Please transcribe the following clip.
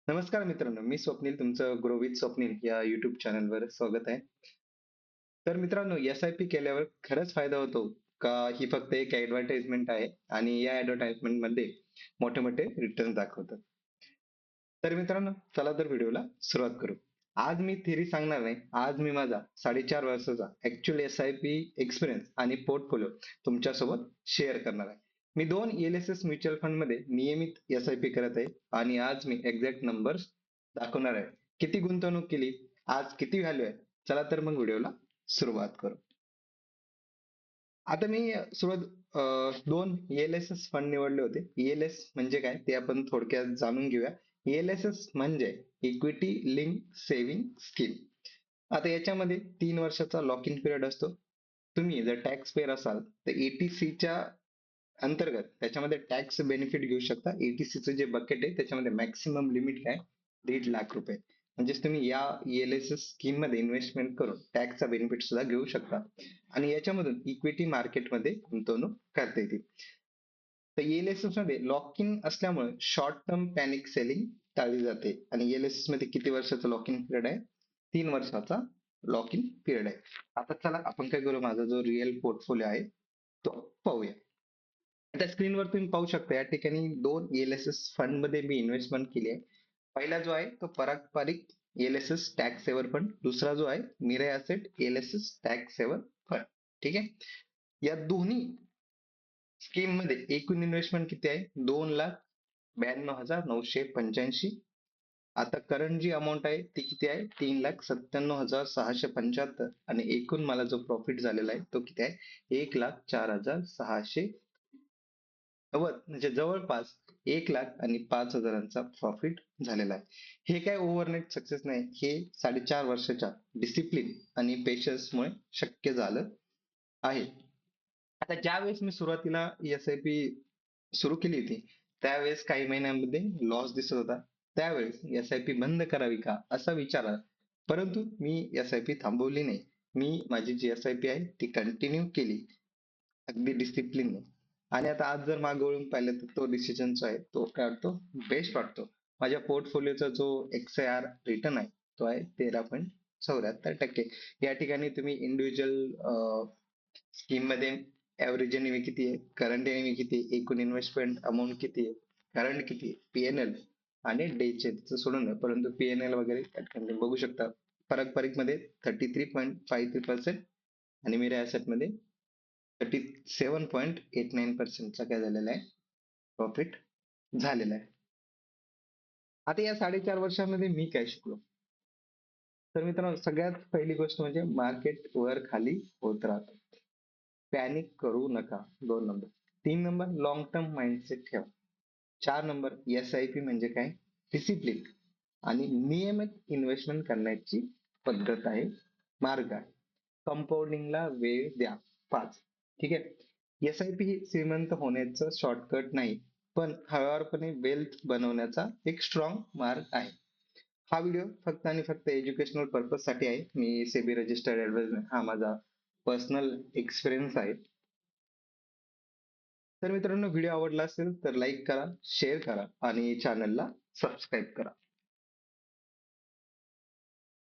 नमस्कार मित्रांनो, मी स्वप्नील तुमचं ग्रो विथ स्वप्नील या युट्यूब चॅनलवर स्वागत आहे. तर मित्रांनो, एस-आय-पी केल्यावर खरंच फायदा होतो का? ही फक्त एक ॲडव्हर्टाइजमेंट आहे आणि या ॲडव्हर्टाइजमेंटमध्ये मोठे-मोठे रिटर्न दाखवतात. तर मित्रांनो, चला तर व्हिडिओला सुरुवात करू. आज मी थिअरी सांगणार नाही. आज मी माझा 4.5 वर्षाचा ॲक्चुअल एस-आय-पी एक्सपिरियन्स आणि पोर्टफोलिओ तुमच्यासोबत शेअर करणार आहे. मी 2 एल-एस-एस म्युच्युअल फंडमध्ये नियमित एस-आय-पी करत आहे आणि आज मी एक्झॅक्ट नंबर्स दाखवणार आहे. किती गुंतवणूक केली, आज किती व्हॅल्यू आहे. चला तर मग व्हिडिओला सुरुवात करू. आता मी सुरुवात 2 एल-एस-एस फंड निवडले होते. एल-एस म्हणजे काय ते आपण थोडक्यात जाणून घेऊया. एल-एस-एस म्हणजे इक्विटी लिंक सेव्हिंग स्कीम. आता याच्यामध्ये 3 वर्षाचा लॉक इन पिरियड असतो. तुम्ही जर टॅक्स पेअर असाल तर ईटीसीच्या अंतर्गत त्याच्यामध्ये टॅक्स बेनिफिट घेऊ शकता. ईटीसीचं जे बकेट आहे त्याच्यामध्ये मॅक्सिमम लिमिट काय 1.5 लाख रुपये. म्हणजेच तुम्ही या एल-एस-एस स्कीम मध्ये इन्व्हेस्टमेंट करून टॅक्सचा बेनिफिट सुद्धा घेऊ शकता आणि याच्यामधून इक्विटी मार्केटमध्ये गुंतवणूक करता येते. तर एल-एस-एस मध्ये लॉक इन असल्यामुळे शॉर्ट टर्म पॅनिक सेलिंग टाळली जाते आणि एल-एस-एस मध्ये किती वर्षाचा लॉक इन पिरियड आहे? 3 वर्षाचा लॉक इन पिरियड आहे. आता चला आपण काय करू, माझा जो रिअल पोर्टफोलिओ आहे तो पाहूया. त्या स्क्रीनवर तुम्ही पाहू शकता या ठिकाणी 2 एल-एस-एस फंड मध्ये मी इन्व्हेस्टमेंट केली आहे. पहिला जो आहे तो पारंपरिक एल-एस-एस टॅक्स सेव्हर फंड, दुसरा जो आहे मिरे asset L-S-S tax saver fund. ठीक आहे. या दोन्ही स्कीम मध्ये एकूण इन्व्हेस्टमेंट किती आहे? 2,92,985. आता करंट जी अमाऊंट आहे ती किती आहे? 3,97,675 आणि एकूण मला जो प्रॉफिट झालेला आहे तो किती आहे? 1,04,690. म्हणजे जवळपास 1,05,000चा प्रॉफिट झालेला आहे. हे काय ओव्हरनाईट सक्सेस नाही. हे 4.5 वर्षाच्या डिसिप्लिन आणि पेशन्समुळे शक्य झालं आहे. आता ज्यावेळेस मी सुरुवातीला एस-आय-पी सुरू केली होती, त्यावेळेस काही महिन्यांमध्ये लॉस दिसत होता. त्यावेळेस एस-आय-पी बंद करावी का असा विचार आला. परंतु मी एस-आय-पी थांबवली नाही. मी माझी जी एस-आय-पी आहे ती कंटिन्यू केली. अगदी डिसिप्लिन आणि आता आज जर मागे वळून पाहिलं तर तो डिसिजन जो आहे तो काय वाटतो? बेस्ट वाटतो. माझ्या पोर्टफोलिओचा जो एक्स-आय-आर रिटर्न आहे तो आहे 13.74%. या ठिकाणी तुम्ही इंडिव्हिज्युअल स्कीम मध्ये ऍव्हरेज एनएव्ही किती आहे, करंट एनएव्ही किती आहे, एकूण इन्व्हेस्टमेंट अमाऊंट किती आहे, करंट किती आहे, पीएनएल आणि डेचे सोडून द्या. परंतु पीएनएल वगैरे त्या ठिकाणी तुम्ही बघू शकता. पारंपरिक मध्ये 33.53% आणि मेरा ऍसेट मध्ये 37.89% काय झालेला आहे? प्रॉफिट झालेला आहे. आता या 4.5 वर्षामध्ये मी काय शिकलो? तर मित्रांनो, सगळ्यात पहिली गोष्ट म्हणजे मार्केट वर खाली होत राहतं. पॅनिक करू नका. 2 number. 3 number, long term mindset ठेवा. 4 नंबर, एस-आय-पी म्हणजे काय? डिसिप्लिन आणि नियमित इन्व्हेस्टमेंट करण्याची पद्धत आहे, मार्ग आहे. कंपाऊंडिंगला वेळ द्या. 5. ठीक आहे. एस-आय-पी ही श्रीमंत होण्याचं शॉर्टकट नाही, पण हळूवारपणे वेल्थ बनवण्याचा एक स्ट्रॉंग मार्ग आहे. हा व्हिडिओ फक्त आणि फक्त एज्युकेशनल पर्पज साठी आहे. मी सेबी रजिस्टर्ड ऍडवायझर, हा माझा पर्सनल एक्सपिरियन्स आहे. तर मित्रांनो, व्हिडिओ आवडला असेल तर लाईक करा, शेअर करा आणि चॅनलला सबस्क्राईब करा.